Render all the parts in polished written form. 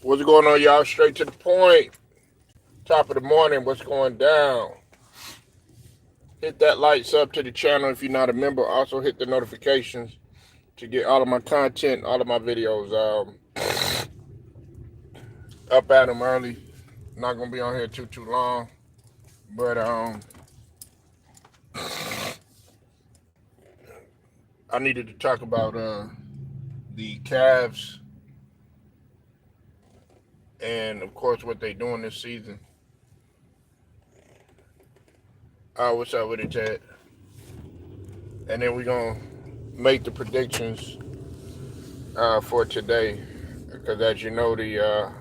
What's going on, y'all? Straight to the point. Top of the morning. What's going down? Hit that like sub to the channel if you're not a member. Also hit the notifications to get all of my content, all of my videos. Up at them early. Not gonna be on here too long, but I needed to talk about the Cavs and of course what they doing this season. What's up with it, Ted? And then we're gonna make the predictions for today, because as you know, the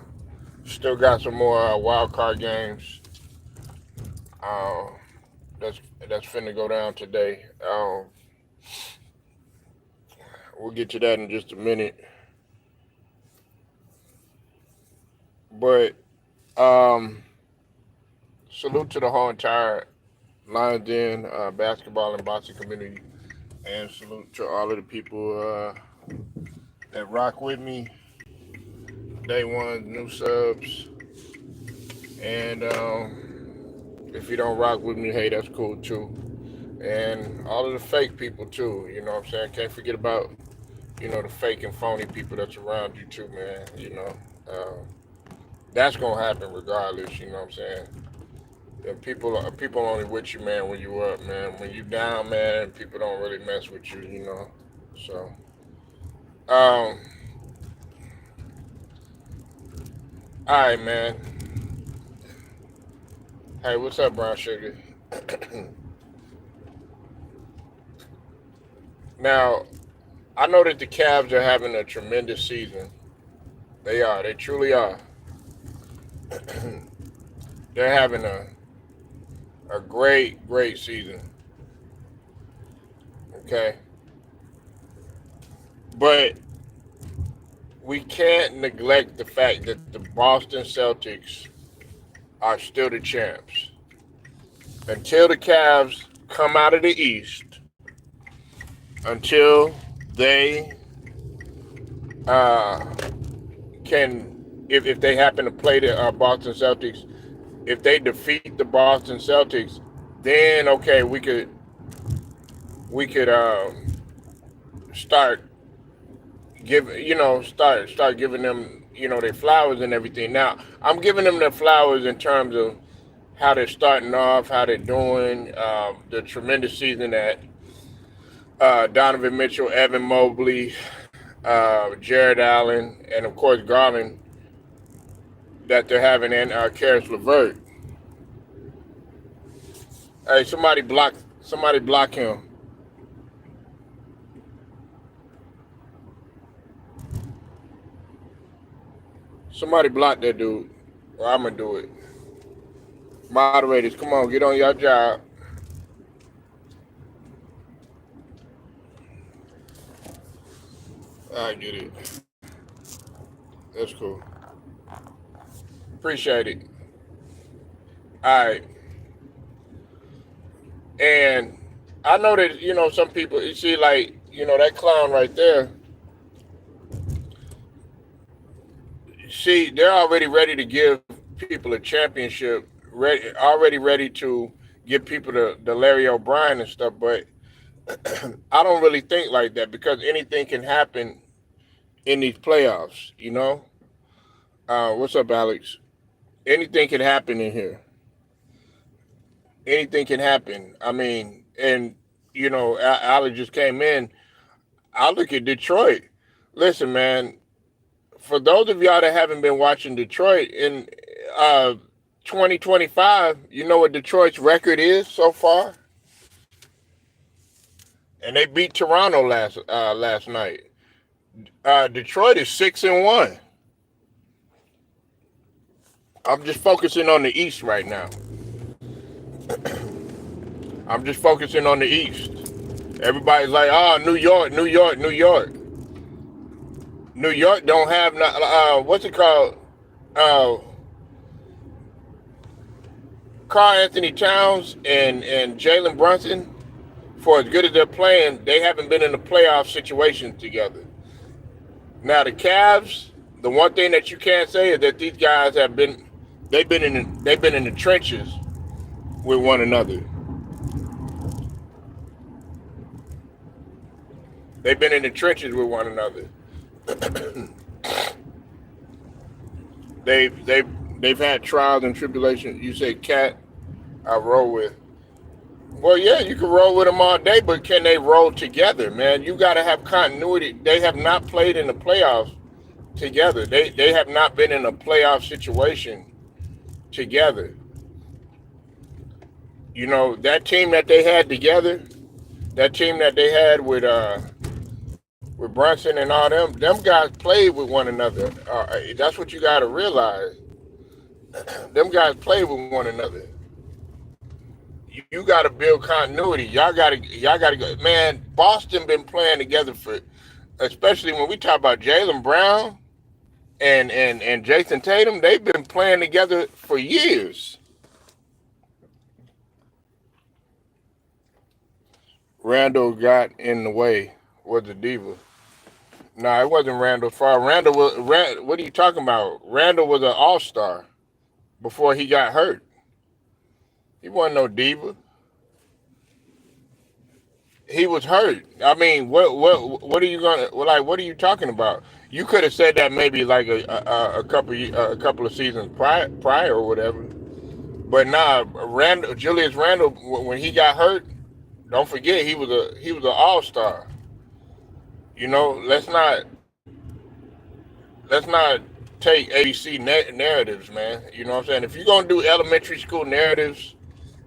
still got some more wild card games uh, that's finna go down today. We'll get to that in just a minute, but salute to the whole entire Lions Den basketball and boxing community, and salute to all of the people that rock with me. Day one, new subs, and if you don't rock with me, hey, that's cool too. And all of the fake people too, you know what I'm saying? Can't forget about, the fake and phony people that's around you too, man. That's gonna happen regardless, you know what I'm saying? And people only with you, man, when you up, man. When you down, man, people don't really mess with you, you know. So all right, man. Hey, what's up, Brown Sugar? Now, I know that the Cavs are having a tremendous season. They are. They truly are. They're having a great season. Okay. But we can't neglect the fact that the Boston Celtics are still the champs. Until the Cavs come out of the East, until they if they happen to play the Boston Celtics, if they defeat the Boston Celtics, then okay, we could start start giving them their flowers and everything. Now I'm giving them their flowers in terms of how they're starting off, how they're doing, the tremendous season that Donovan Mitchell, Evan Mobley, Jared Allen, and of course Garland that they're having, and Karis LeVert. Hey, somebody block him. Somebody block that dude, or I'm gonna do it. Moderators, come on, get on your job. I get it. That's cool. Appreciate it. All right. And I know that, some people, you see, like, that clown right there, see, they're already ready to give people a championship, already ready to give people the Larry O'Brien and stuff, but I don't really think like that, because anything can happen in these playoffs, What's up, Alex? Anything can happen in here. Anything can happen. I mean, and, Alex just came in. I look at Detroit. Listen, man, for those of y'all that haven't been watching Detroit in 2025, you know what Detroit's record is so far? And they beat Toronto last night. Detroit is 6-1. I'm just focusing on the East right now. I'm just focusing on the East. Everybody's like, oh, New York. New York don't have what's it called? Karl Anthony Towns and Jalen Brunson. For as good as they're playing, they haven't been in a playoff situation together. Now the Cavs, the one thing that you can't say is that these guys they've been in the trenches with one another. They've been in the trenches with one another. they've had trials and tribulations. You say Cat, I roll with. Well, yeah, you can roll with them all day, but can they roll together, man? You got to have continuity. They have not played in the playoffs together. They have not been in a playoff situation together. You know, that team that they had together, that team that they had with Brunson and all them guys played with one another. That's what you got to realize. Them guys played with one another. You got to build continuity. Y'all got to go. Man, Boston been playing together for, especially when we talk about Jaylen Brown and Jason Tatum. They've been playing together for years. Randall got in the way. Was a diva. No, it wasn't Randall Farr. What are you talking about? Randall was an all-star before he got hurt. He wasn't no diva. He was hurt. I mean, what are you what are you talking about? You could have said that maybe like a couple of seasons prior or whatever. But nah, Julius Randle, when he got hurt, don't forget he was an all-star. You know, let's not take ABC narratives, man. You know what I'm saying? If you're gonna do elementary school narratives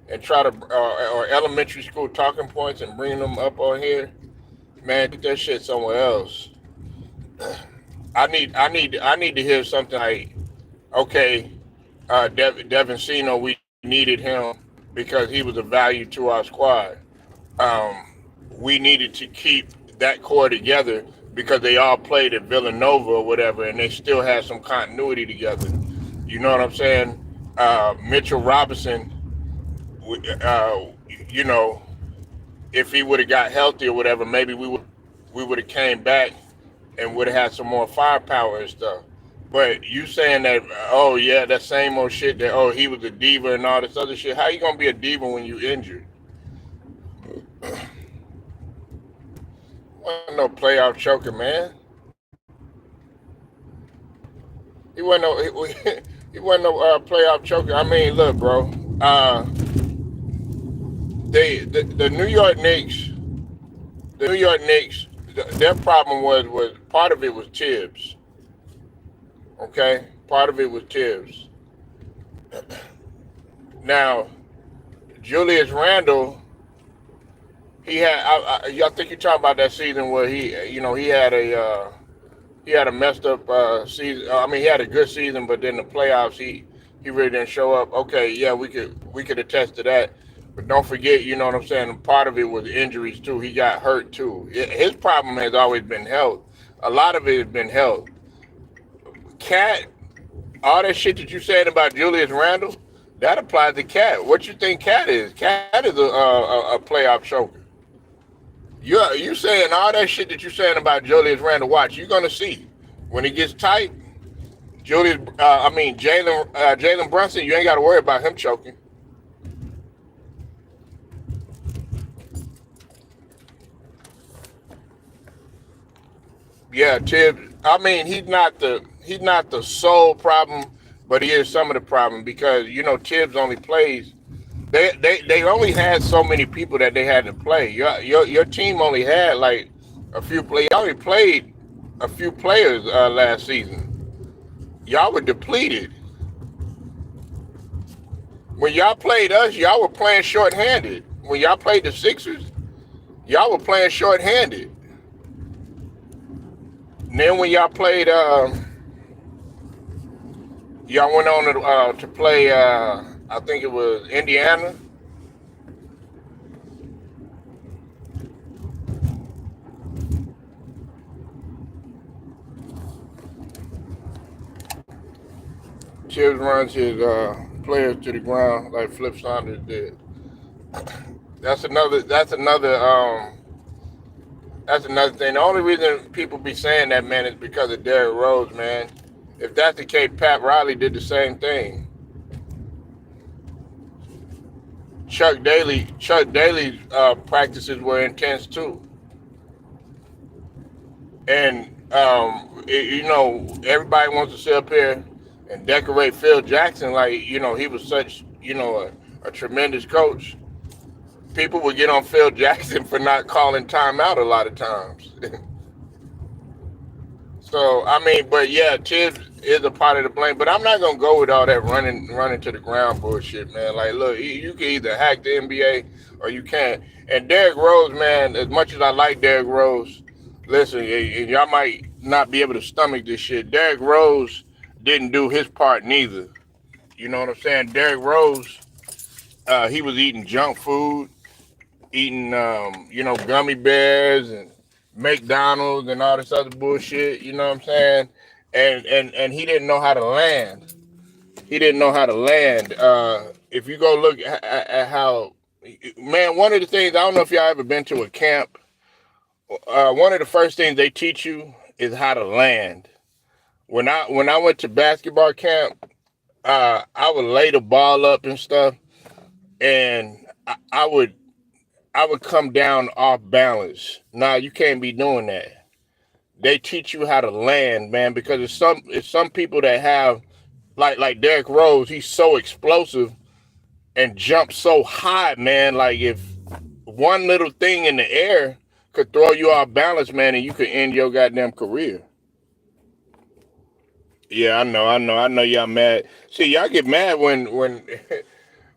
and try to or elementary school talking points and bring them up on here, man, get that shit somewhere else. I need to hear something like, okay, Devin Sino, we needed him because he was a value to our squad. We needed to keep that core together because they all played at Villanova or whatever, and they still had some continuity together. You know what I'm saying? Mitchell Robinson, you know, if he would have got healthy or whatever, maybe we would have came back and would have had some more firepower and stuff. But you saying that, oh yeah, that same old shit that, oh, he was a diva and all this other shit. How you gonna be a diva when you injured? Wasn't no playoff choker, man. He wasn't no playoff choker. I mean, look, bro. The New York Knicks, their problem was part of it was Tibbs. Okay, part of it was Tibbs. Now, Julius Randle, he had. I think you're talking about that season where he had a messed up season. I mean, he had a good season, but then the playoffs he really didn't show up. Okay, yeah, we could attest to that. But don't forget, you know what I'm saying? Part of it was injuries too. He got hurt too. His problem has always been health. A lot of it has been health. Cat, all that shit that you saying about Julius Randle, that applies to Cat. What you think Cat is? Cat is a playoff choker. You saying all that shit that you saying about Julius Randle? Watch, you're gonna see when it gets tight. Jalen Brunson, you ain't got to worry about him choking. Yeah, Tibbs. I mean, he's not the sole problem, but he is some of the problem because Tibbs only plays. They only had so many people that they had to play. Your team only had like a few play. Y'all only played a few players last season. Y'all were depleted. When y'all played us, y'all were playing shorthanded. When y'all played the Sixers, y'all were playing shorthanded. And then when y'all played, y'all went on to play. I think it was Indiana. Tibbs runs his players to the ground like Flip Saunders did. That's another thing. The only reason people be saying that, man, is because of Derrick Rose, man. If that's the case, Pat Riley did the same thing. Chuck Daly practices were intense too, and everybody wants to sit up here and decorate Phil Jackson like he was such a tremendous coach. People would get on Phil Jackson for not calling timeout a lot of times. So I mean, but yeah, Tibbs is a part of the blame. But I'm not gonna go with all that running to the ground bullshit, man. Like, look, you can either hack the NBA or you can't. And Derrick Rose, man, as much as I like Derrick Rose, listen, y'all might not be able to stomach this shit. Derrick Rose didn't do his part neither. You know what I'm saying? Derrick Rose, he was eating junk food, eating gummy bears and McDonald's and all this other bullshit, you know what I'm saying? And he didn't know how to land. He didn't know how to land. If you go look at how, man, one of the things, I don't know if y'all ever been to a camp. One of the first things they teach you is how to land. When I went to basketball camp, I would lay the ball up and stuff, and I would come down off balance. Nah, you can't be doing that. They teach you how to land, man, because it's some people that have like Derrick Rose, he's so explosive and jumps so high, man. Like if one little thing in the air could throw you off balance, man, and you could end your goddamn career. Yeah, I know y'all mad. See, y'all get mad when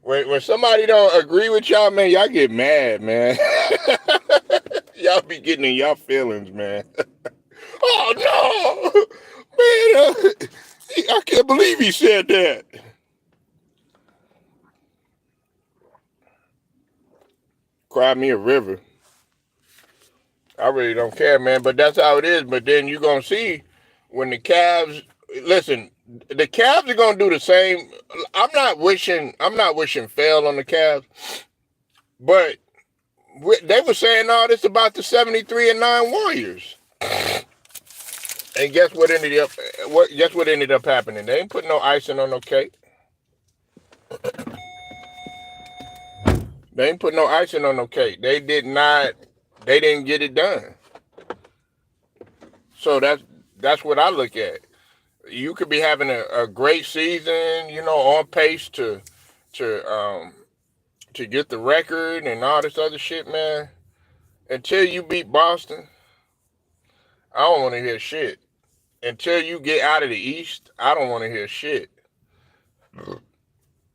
when somebody don't agree with y'all, man, y'all get mad, man. Y'all be getting in y'all feelings, man. Oh no, man! I can't believe he said that. Cry me a river. I really don't care, man. But that's how it is. But then you're gonna see when the Cavs listen. The Cavs are gonna do the same. I'm not wishing fail on the Cavs, but they were saying all this about the 73-9 Warriors. And guess what ended up happening? They ain't put no icing on no cake. They ain't put no icing on no cake. They didn't get it done. So that's what I look at. You could be having a great season, on pace to get the record and all this other shit, man. Until you beat Boston, I don't want to hear shit. Until you get out of the East, I don't want to hear shit. And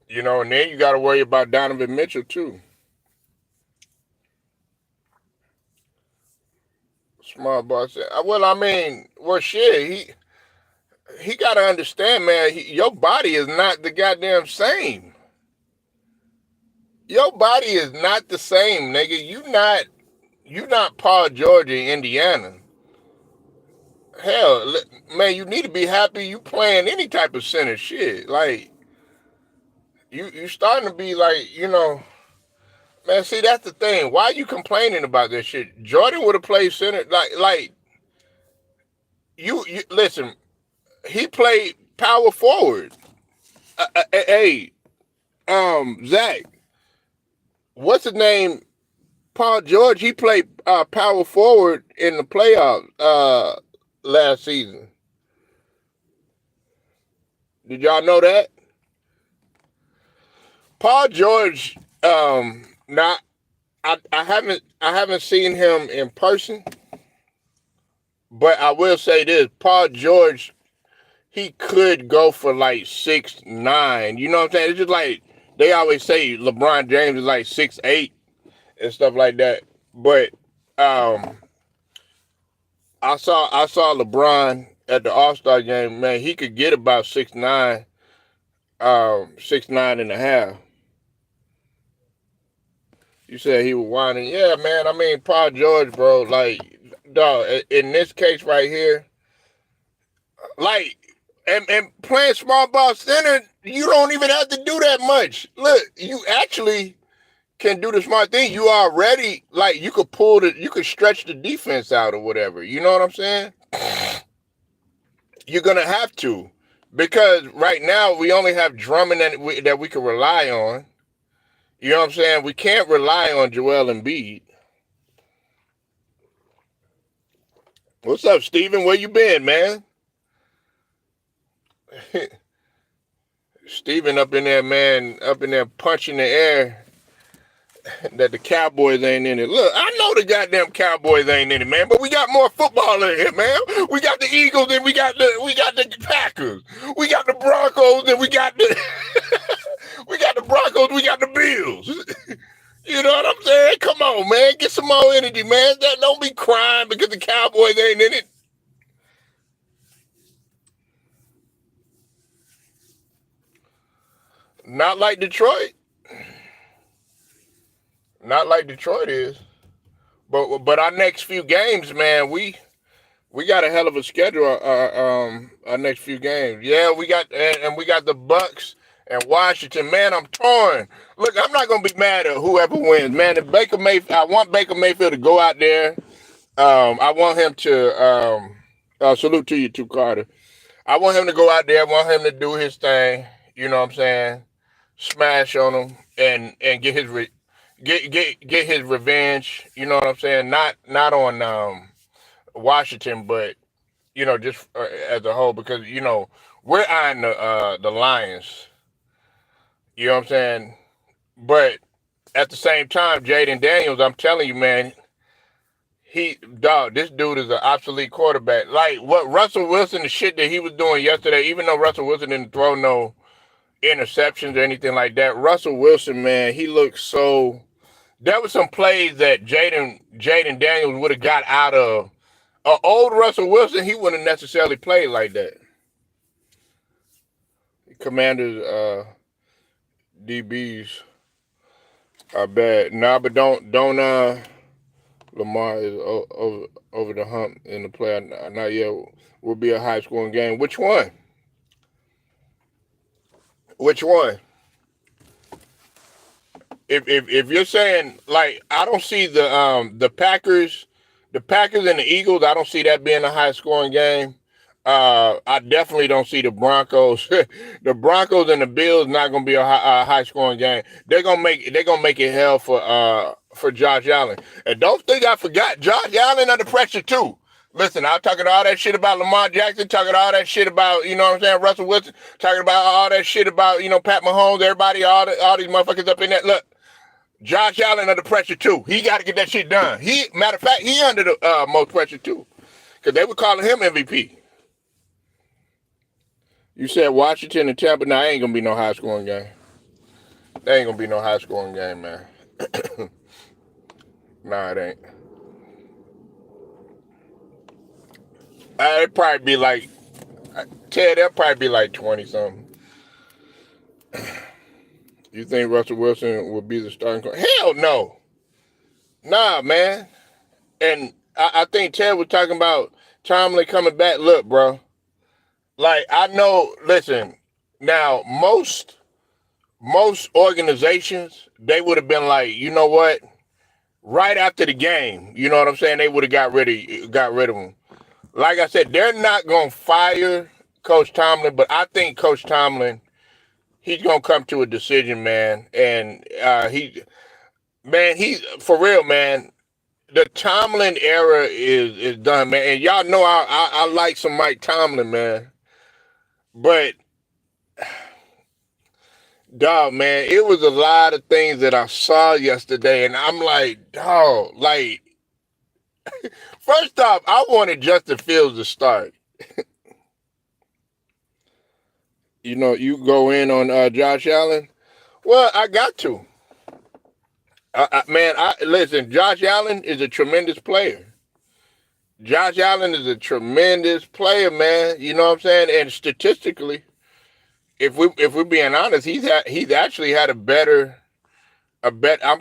then you got to worry about Donovan Mitchell too. Small boss. Shit. He got to understand, man. Your body is not the goddamn same. Your body is not the same, nigga. You not Paul George in Indiana. Hell, man, you need to be happy you playing any type of center shit. Like, you starting to be like, man, see, that's the thing. Why are you complaining about this shit? Jordan would have played center. Like you listen, he played power forward. Hey, Zach, what's his name? Paul George, he played power forward in the playoffs last season. Did y'all know that? Paul George, now I haven't seen him in person, but I will say this: Paul George, he could go for like 6'9". You know what I'm saying? It's just like they always say LeBron James is like 6'8" and stuff like that. But I saw LeBron at the All-Star game, man. He could get about 6'9", 6'9" and a half. You said he was whining. Yeah, man. I mean, Paul George, bro. Like, dog. In this case right here, like, and playing small ball center, you don't even have to do that much. Look, you actually can do the smart thing. You already, like, you could stretch the defense out or whatever. You know what I'm saying? You're gonna have to. Because right now we only have Drummond that we can rely on. You know what I'm saying? We can't rely on Joel Embiid. What's up, Steven? Where you been, man? Steven up in there, man, up in there punching the air that the Cowboys ain't in it. Look, I know the goddamn Cowboys ain't in it, man, but we got more football in here, man. We got the Eagles and we got the Packers. We got the Broncos and we got the we got the Broncos, we got the Bills. You know what I'm saying? Come on, man. Get some more energy, man. Don't be crying because the Cowboys ain't in it. Not like Detroit. Not like Detroit is. But our next few games, man, we got a hell of a schedule. Our next few games, yeah, we got and we got the Bucks and Washington. Man, I'm torn. Look, I'm not gonna be mad at whoever wins, man. If Baker Mayfield, I want Baker Mayfield to go out there. I want him to salute to you too, Carter. I want him to go out there. I want him to do his thing. You know what I'm saying? Smash on him and get his get his revenge. You know what I'm saying? Not on Washington, but just as a whole, because we're eyeing the Lions. You know what I'm saying? But at the same time, Jaden Daniels, I'm telling you, man, this dude is an obsolete quarterback. Like what Russell Wilson, the shit that he was doing yesterday, even though Russell Wilson didn't throw no interceptions or anything like that, Russell Wilson, man, he looked so. There were some plays that Jaden Daniels would have got out of. Old Russell Wilson, he wouldn't necessarily play like that. Commanders, DBs are bad. Nah, but don't. Lamar is over the hump in the play. Not yet. Will be a high scoring game. Which one? Which one? If you're saying, like, I don't see the Packers and the Eagles, I don't see that being a high scoring game. I definitely don't see the Broncos. The Broncos and the Bills not gonna be a high scoring game. They're gonna make it hell for Josh Allen. And don't think I forgot, Josh Allen under pressure too. Listen, I'm talking all that shit about Lamar Jackson, talking all that shit about, you know what I'm saying, Russell Wilson, talking about all that shit about, Pat Mahomes, everybody, all these motherfuckers up in that. Look, Josh Allen under pressure too. He got to get that shit done. Matter of fact, he under the most pressure too, because they were calling him MVP. You said Washington and Tampa. Nah, ain't gonna be no high scoring game. There ain't gonna be no high scoring game, man. Nah, it ain't. It'd probably be like, Ted, that'd probably be like 20 something. You think Russell Wilson will be the starting? Hell no. Nah, man. And I think Ted was talking about Tomlin coming back. Look, bro. Like, I know, listen, now most organizations, they would have been like, you know what? Right after the game, you know what I'm saying? They would have got rid of him. Like I said, they're not going to fire Coach Tomlin, but I think Coach Tomlin, he's going to come to a decision, man. And for real, man, the Tomlin era is done, man. And y'all know I like some Mike Tomlin, man. But, dog, man, it was a lot of things that I saw yesterday, and I'm like, dog, like, first off, I wanted Justin Fields to start. You go in on Josh Allen. Well, I got to. Listen, Josh Allen is a tremendous player. Josh Allen is a tremendous player, man. You know what I'm saying? And statistically, if we're being honest, he's actually had I'm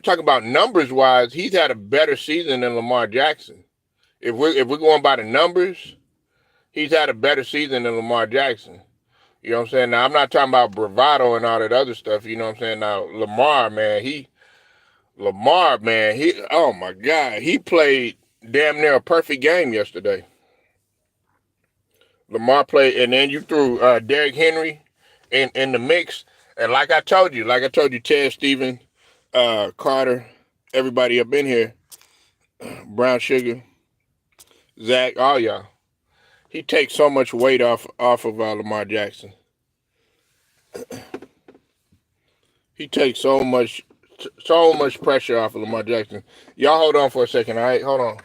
talking about numbers wise, he's had a better season than Lamar Jackson. If we're going by the numbers, he's had a better season than Lamar Jackson. You know what I'm saying? Now, I'm not talking about bravado and all that other stuff. You know what I'm saying? Now, Lamar, man, oh my God, he played damn near a perfect game yesterday. Lamar played, and then you threw Derrick Henry in the mix. And like I told you, Ted Stephen, Carter, everybody up in here, Brown Sugar, Zach, all y'all. He takes so much weight off of Lamar Jackson. He takes so much pressure off of Lamar Jackson. Y'all hold on for a second, all right? Hold on.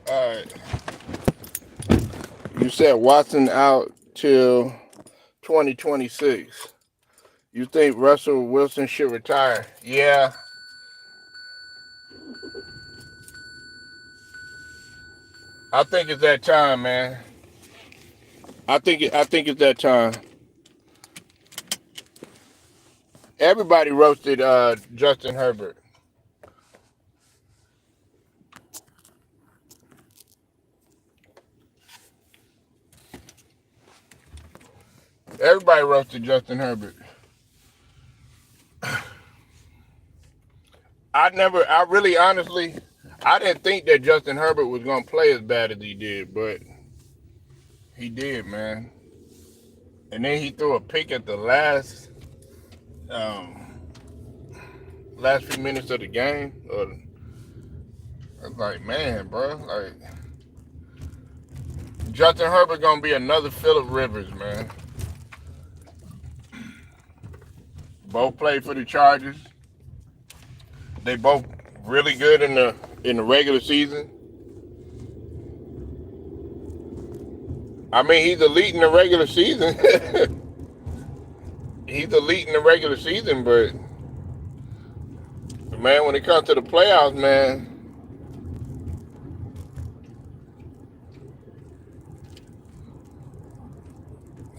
All right. You said Watson out till 2026. You think Russell Wilson should retire? Yeah. I think it's that time, man. I think it's that time. Everybody roasted Justin Herbert. Everybody roasted Justin Herbert. I really honestly, I didn't think that Justin Herbert was going to play as bad as he did, but he did, man. And then he threw a pick at the um, last few minutes of the game. I was like, man, bro, like Justin Herbert gonna be another Phillip Rivers, man. Both played for the Chargers. They both really good in the regular season. I mean, he's elite in the regular season. He's elite in the regular season, but man, when it comes to the playoffs, man,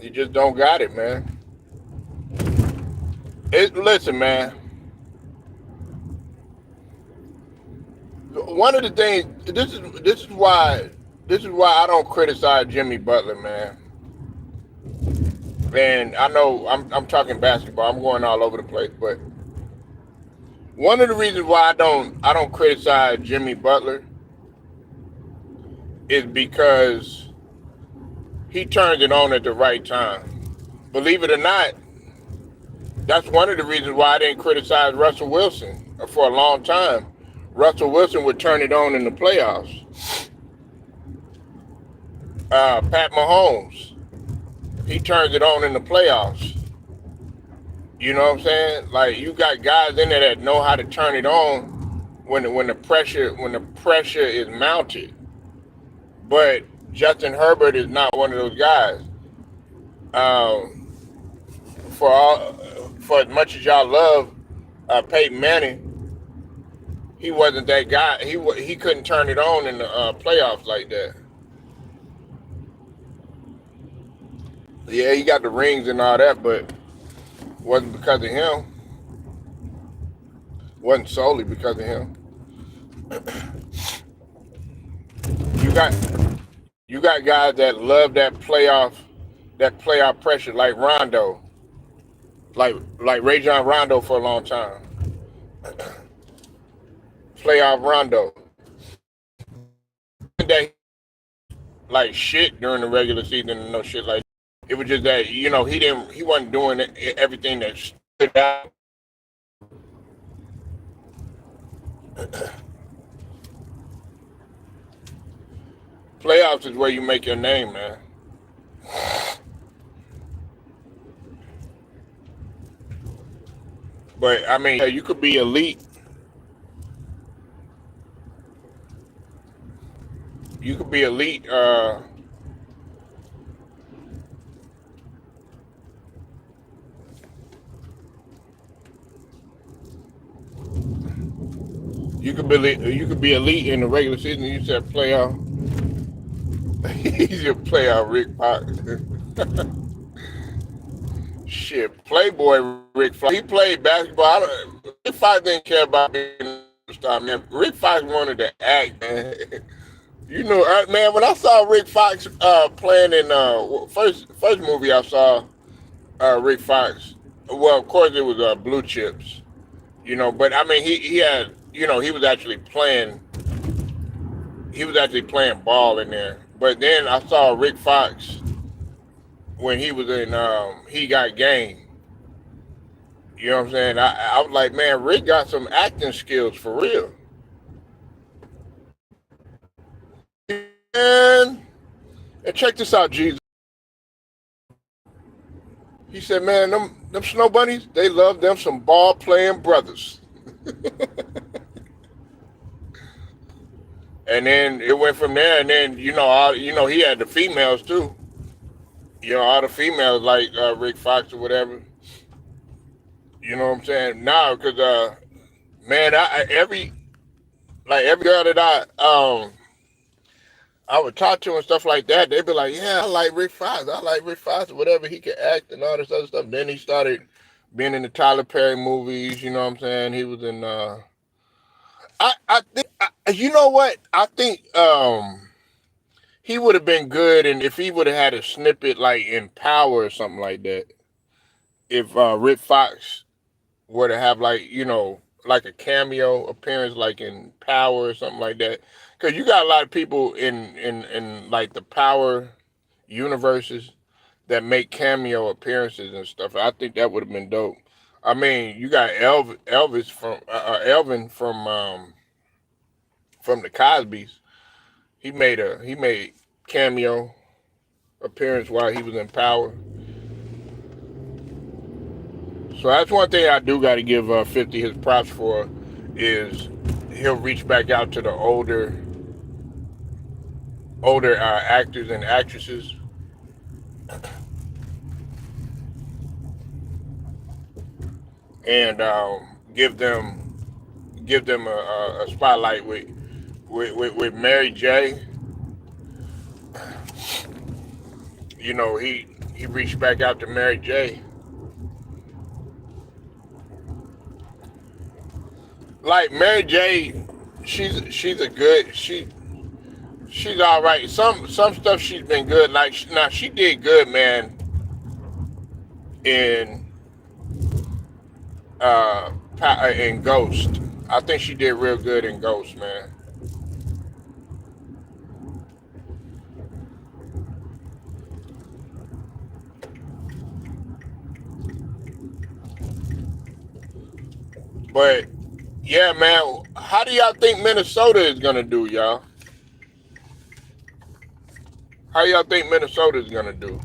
you just don't got it, man. Listen, man. One of the things this is why I don't criticize Jimmy Butler, man. And I know I'm talking basketball. I'm going all over the place, but one of the reasons why I don't criticize Jimmy Butler is because he turned it on at the right time. Believe it or not, that's one of the reasons why I didn't criticize Russell Wilson for a long time. Russell Wilson would turn it on in the playoffs. Pat Mahomes, he turns it on in the playoffs. You know what I'm saying? Like, you got guys in there that know how to turn it on when the pressure is mounted. But Justin Herbert is not one of those guys. For as much as y'all love Peyton Manning, he wasn't that guy. He couldn't turn it on in the playoffs like that. Yeah, he got the rings and all that, but it wasn't because of him. It wasn't solely because of him. You got guys that love that playoff pressure, like Rondo, like Rajon Rondo for a long time. Playoff Rondo. That like shit during the regular season and no shit like that. It was just that, he wasn't doing everything that stood out. Playoffs is where you make your name, man. But I mean, you could be elite. You could be elite. You could be elite in the regular season. You said playoff. He's a playoff Rick Fox. Shit, Playboy Rick Fox. He played basketball. Rick Fox didn't care about being a star, man. Rick Fox wanted to act, man. Man, when I saw Rick Fox playing in first movie I saw Rick Fox, well, of course it was Blue Chips, but I mean he had, he was actually playing ball in there. But then I saw Rick Fox when he was in He Got Game. You know what I'm saying? I was like, man, Rick got some acting skills for real. And check this out, Jesus. He said, man, them snow bunnies, they love them some ball playing brothers. And then it went from there, and then he had the females too. All the females like Rick Fox or whatever. You know what I'm saying? Now, because man, every girl that I would talk to and stuff like that, they'd be like, "Yeah, I like Rick Fox. I like Rick Fox, whatever he could act and all this other stuff." Then he started being in the Tyler Perry movies. You know what I'm saying? He was in. I think you know what? I think he would have been good, and if he would have had a snippet like in Power or something like that. If Rick Fox were to have like a cameo appearance like in Power or something like that, because you got a lot of people in like the Power universes that make cameo appearances and stuff. I think that would have been dope. I mean, you got Elvis from Elvin from the Cosbys. He made cameo appearance while he was in Power. So that's one thing I do got to give 50 his props for, is he'll reach back out to the older actors and actresses, and give them a spotlight with Mary J. He reached back out to Mary J. Like Mary J, she's a good she's all right. Some stuff she's been good. Like now she did good, man. In in Ghost, I think she did real good in Ghost, man. But yeah, man, how do y'all think Minnesota is gonna do, y'all? How y'all think Minnesota is gonna do?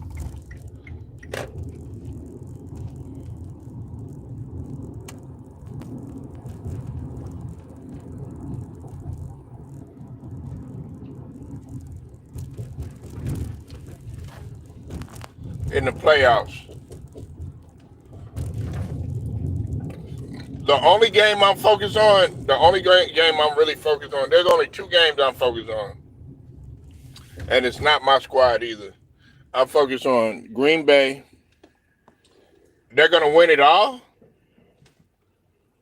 In the playoffs? The only game I'm really focused on, there's only two games I'm focused on. And it's not my squad either. I'm focused on Green Bay. They're going to win it all.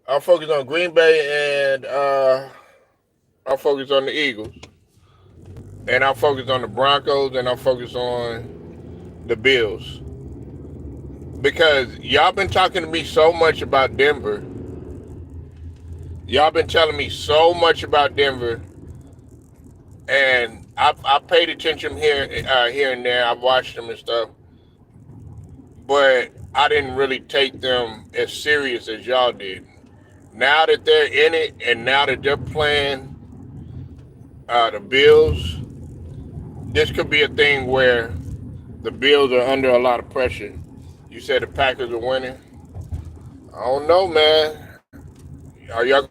I'm focused on Green Bay, and I'm focused on the Eagles. And I'm focused on the Broncos, and I'm focused on the Bills. Because y'all been talking to me so much about Denver. Y'all been telling me so much about Denver, and I paid attention here and there. I've watched them and stuff, but I didn't really take them as serious as y'all did. Now that they're in it, and now that they're playing the Bills, this could be a thing where the Bills are under a lot of pressure. You said the Packers are winning. I don't know, man. Are y'all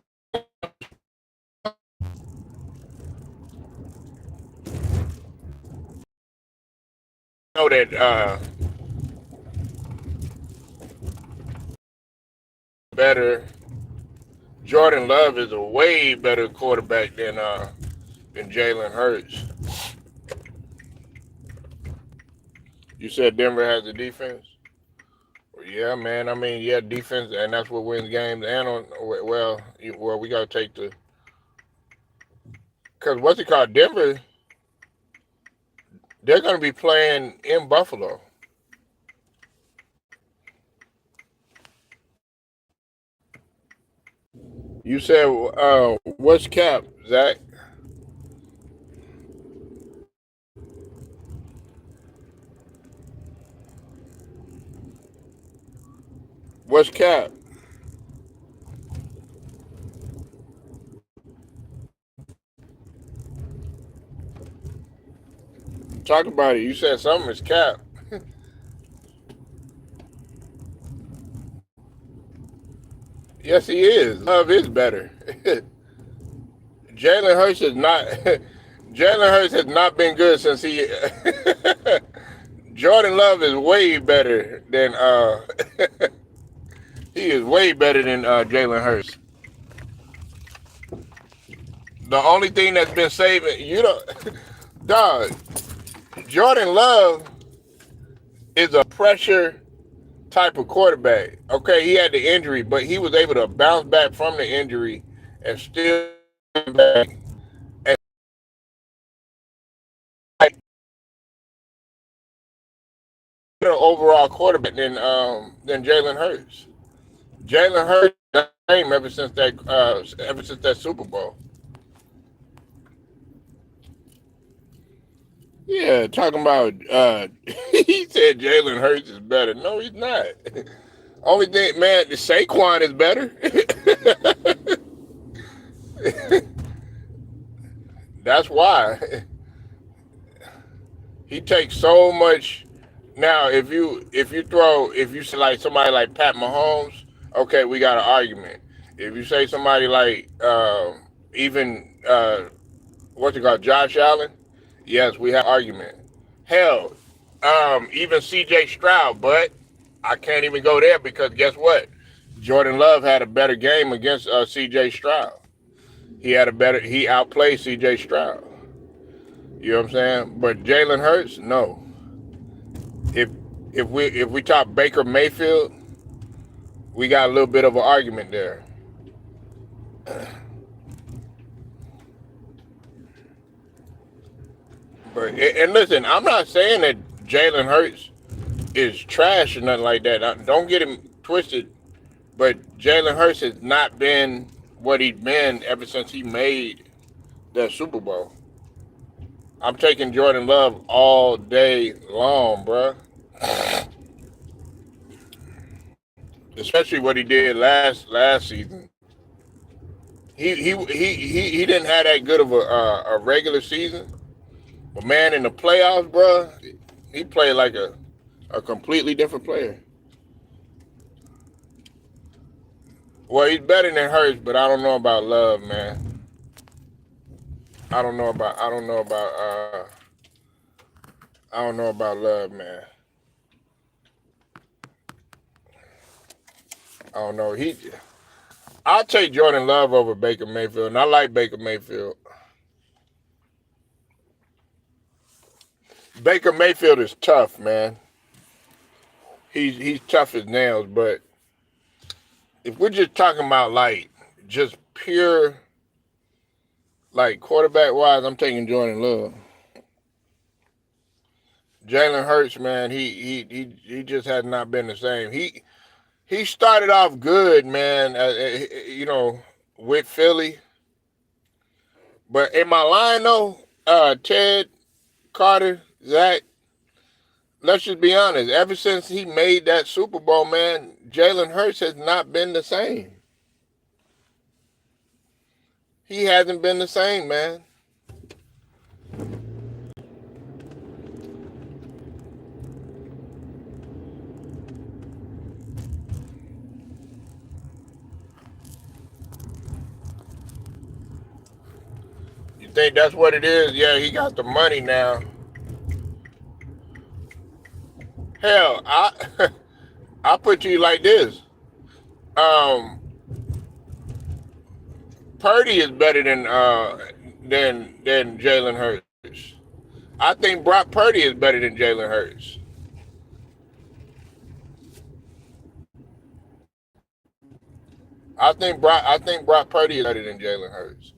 know that better? Jordan Love is a way better quarterback than Jalen Hurts. You said Denver has the defense. Yeah, man. I mean, yeah, defense, and that's what wins games. And we gotta take because what's it called? Denver, they're gonna be playing in Buffalo. You said, what's Cap, Zach? What's Cap? Talk about it. You said something is Cap. Yes, he is. Love is better. Jalen Hurts is not. Jalen Hurts has not been good since he. Jordan Love is way better than. He is way better than Jalen Hurts. The only thing that's been saving you know, dog. Jordan Love is a pressure type of quarterback. Okay, he had the injury, but he was able to bounce back from the injury and still back and like an overall quarterback than Jalen Hurts. Jalen Hurts game ever since that Super Bowl. Yeah, talking about he said Jalen Hurts is better. No, he's not. Only thing, man, Saquon is better. That's why he takes so much. Now, if you say like somebody like Pat Mahomes, okay, we got an argument. If you say somebody like even what's it called, Josh Allen, yes, we have an argument. Hell, even C.J. Stroud, but I can't even go there because guess what? Jordan Love had a better game against C.J. Stroud. He outplayed C.J. Stroud. You know what I'm saying? But Jalen Hurts, no. If if we talk Baker Mayfield, we got a little bit of an argument there. But and listen, I'm not saying that Jalen Hurts is trash or nothing like that. Don't get him twisted. But Jalen Hurts has not been what he's been ever since he made that Super Bowl. I'm taking Jordan Love all day long, bruh. Especially what he did last season. He didn't have that good of a regular season, but man, in the playoffs, bruh, he played like a completely different player. Well, he's better than Hurts, but I don't know about Love, man. I don't know about I don't know about Love, man. I don't know. I'll take Jordan Love over Baker Mayfield, and I like Baker Mayfield. Baker Mayfield is tough, man. He's tough as nails, but if we're just talking about like just pure like quarterback wise, I'm taking Jordan Love. Jalen Hurts, man, he just has not been the same. He started off good, man. With Philly, but in my line though, Ted, Carter, Zach. Let's just be honest. Ever since he made that Super Bowl, man, Jalen Hurts has not been the same. He hasn't been the same, man. You think that's what it is? Yeah, he got the money now. Hell, I put you like this. Um, Purdy is better than Jalen Hurts. I think Brock Purdy is better than Jalen Hurts. I think Brock Purdy is better than Jalen Hurts.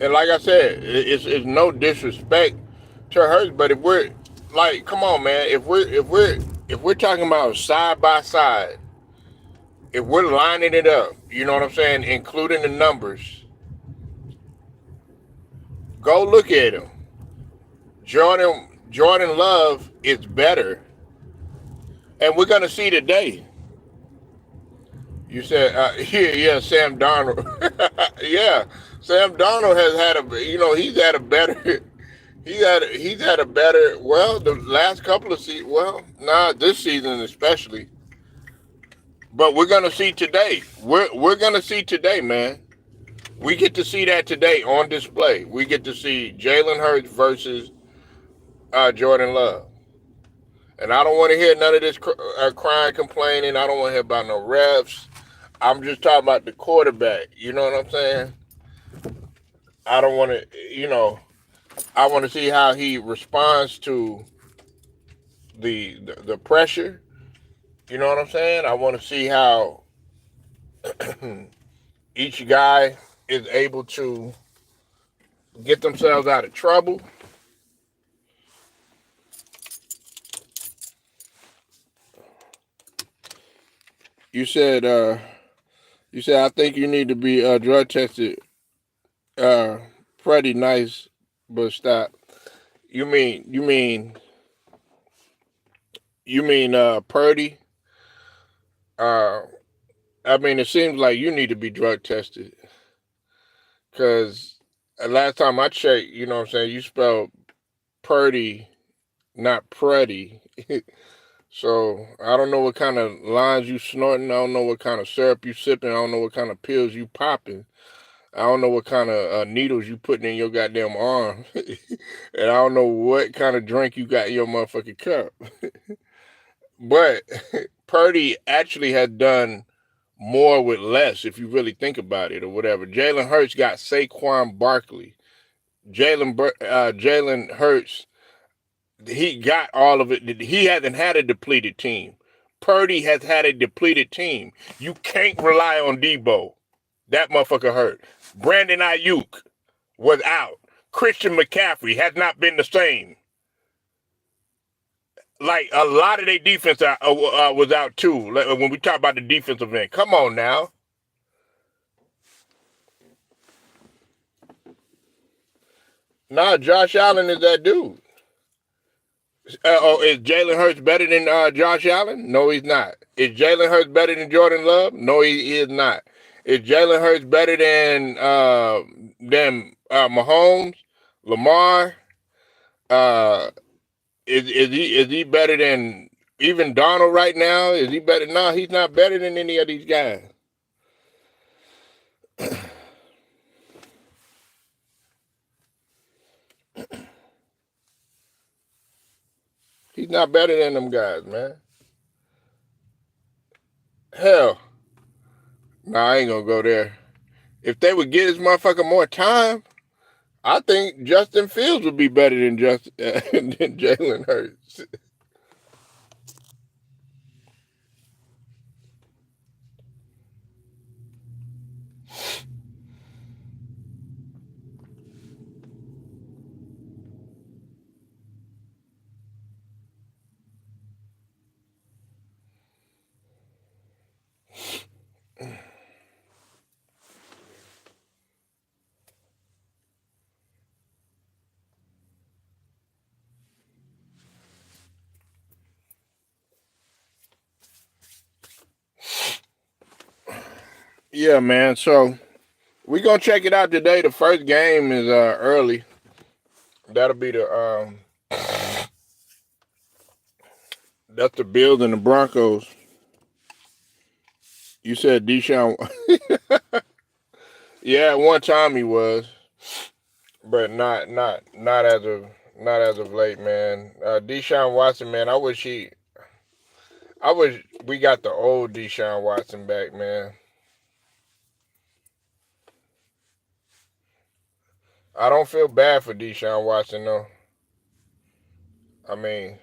And like I said, it's no disrespect to Hurts, but if we're like, come on, man, if we're talking about side by side, if we're lining it up, you know what I'm saying, including the numbers, go look at him. Jordan Love is better, and we're gonna see today. You said, yeah, Sam Darnold, yeah, Sam Darnold has had he's had a better He's had a better, well, the last couple of seasons, well, not this season especially, but we're gonna see today. We're gonna see today, man. We get to see that today on display. We get to see Jalen Hurts versus Jordan Love. And I don't want to hear none of this crying, complaining. I don't want to hear about no refs. I'm just talking about the quarterback. You know what I'm saying? I don't want to, I want to see how he responds to the pressure. You know what I'm saying? I want to see how each guy is able to get themselves out of trouble. You said, I think you need to be drug tested. Uh, Pretty nice, but stop. You mean, you mean, Purdy? Uh, I mean, it seems like you need to be drug tested because last time I checked, you know what I'm saying, you spelled Purdy, not Pruddy. So I don't know what kind of lines you snorting. I don't know what kind of syrup you sipping. I don't know what kind of pills you popping. I don't know what kind of needles you putting in your goddamn arm. And I don't know what kind of drink you got in your motherfucking cup. But Purdy actually has done more with less, if you really think about it, or whatever. Jalen Hurts got Saquon Barkley. Jalen Hurts, he got all of it. He hasn't had a depleted team. Purdy has had a depleted team. You can't rely on Debo. That motherfucker hurt. Brandon Ayuk was out. Christian McCaffrey has not been the same. Like a lot of their defense was out too. Like, when we talk about the defensive end, come on now. Nah, Josh Allen is that dude. Is Jalen Hurts better than Josh Allen? No, he's not. Is Jalen Hurts better than Jordan Love? No, he is not. Is Jalen Hurts better than Mahomes, Lamar? Uh, is he better than even Donald right now? Is he better? No, he's not better than any of these guys. He's not better than them guys, man. Hell, nah, I ain't gonna go there. If they would get this motherfucker more time, I think Justin Fields would be better than than Jalen Hurts. Yeah, man. So we gonna check it out today. The first game is early. That'll be that's the Bills and the Broncos. You said Deshaun. Yeah, at one time he was, but not as of late, man. Deshaun Watson, man. I wish we got the old Deshaun Watson back, man. I don't feel bad for Deshaun Watson though. I mean,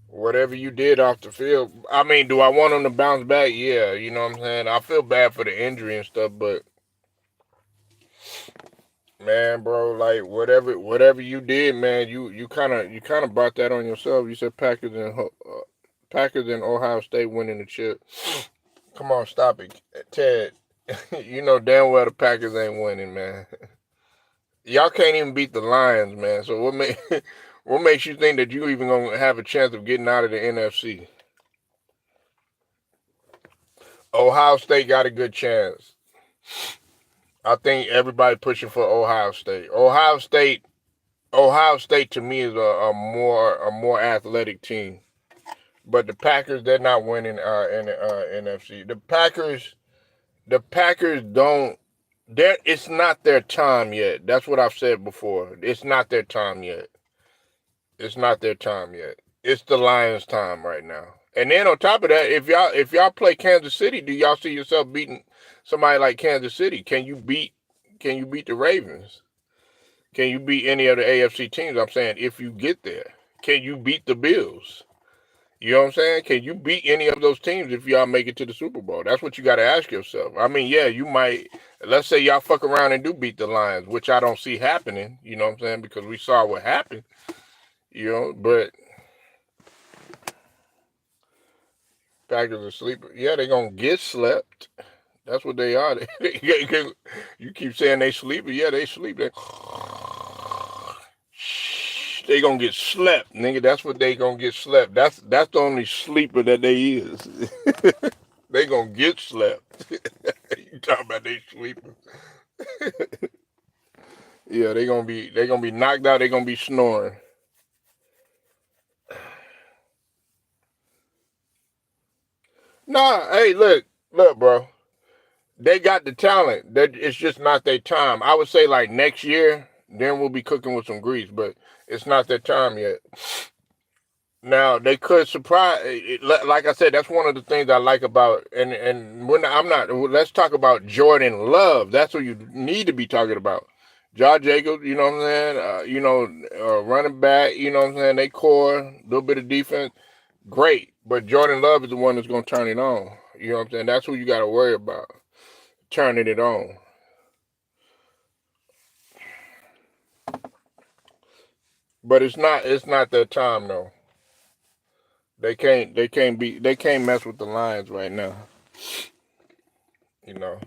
whatever you did off the field. I mean, do I want him to bounce back? Yeah, you know what I'm saying. I feel bad for the injury and stuff, but man, bro, like whatever you did, man, you kind of brought that on yourself. You said Packers and Ohio State winning the chip. Come on, stop it, Ted. You know damn well the Packers ain't winning, man. Y'all can't even beat the Lions, man. So what makes you think that you even gonna have a chance of getting out of the NFC? Ohio State got a good chance. I think everybody pushing for Ohio State. Ohio State to me is a more athletic team. But the Packers, they're not winning in the NFC. The Packers don't. It's not their time yet. That's what I've said before. It's not their time yet. It's not their time yet. It's the Lions' time right now. And then on top of that, if y'all play Kansas City, do y'all see yourself beating somebody like Kansas City? Can you beat the Ravens? Can you beat any of the AFC teams? I'm saying if you get there. Can you beat the Bills? You know what I'm saying? Can you beat any of those teams if y'all make it to the Super Bowl? That's what you got to ask yourself. I mean, yeah, you might. Let's say y'all fuck around and do beat the Lions, which I don't see happening. You know what I'm saying? Because we saw what happened. You know, but Packers are sleeping. Yeah, they're gonna get slept. That's what they are. You keep saying they sleeping. Yeah, they sleep. They gonna get slept, nigga. That's what they gonna get slept. That's the only sleeper that they is. They gonna get slept. You talking about they sleeping? Yeah, they gonna be knocked out. They gonna be snoring. Nah, hey, look, bro. They got the talent. That it's just not their time. I would say like next year, then we'll be cooking with some grease, but it's not their time yet. Now they could surprise. Like I said, that's one of the things I like about and when I'm not. Let's talk about Jordan Love. That's what you need to be talking about. Josh Jacobs, you know what I'm saying? Running back, you know what I'm saying? They core, a little bit of defense, great. But Jordan Love is the one that's gonna turn it on. You know what I'm saying? That's who you got to worry about, turning it on. But it's not their time though. They can't mess with the Lions right now. You know.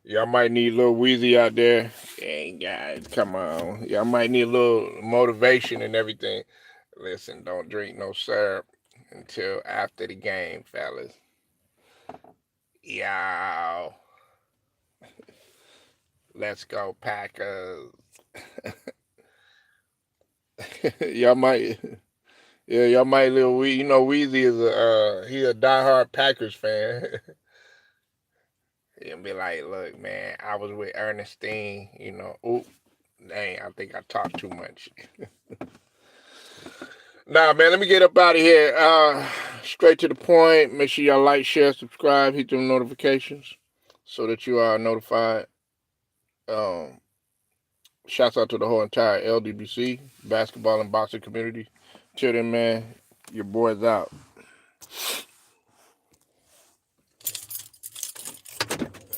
Y'all might need a little Wheezy out there. Hey guys, come on. Y'all might need a little motivation and everything. Listen, don't drink no syrup until after the game, fellas. Yow. Let's go, Packers. Y'all might yeah, y'all might little Wheezy. You know Wheezy is he a diehard Packers fan. He'll be like, look, man, I was with Ernestine, you know. Oop, dang, I think I talked too much. Nah, man, let me get up out of here. Straight to the point. Make sure y'all like, share, subscribe, hit them notifications so that you are notified. Shouts out to the whole entire LDBC, basketball and boxing community. Till then, man, your boy's out.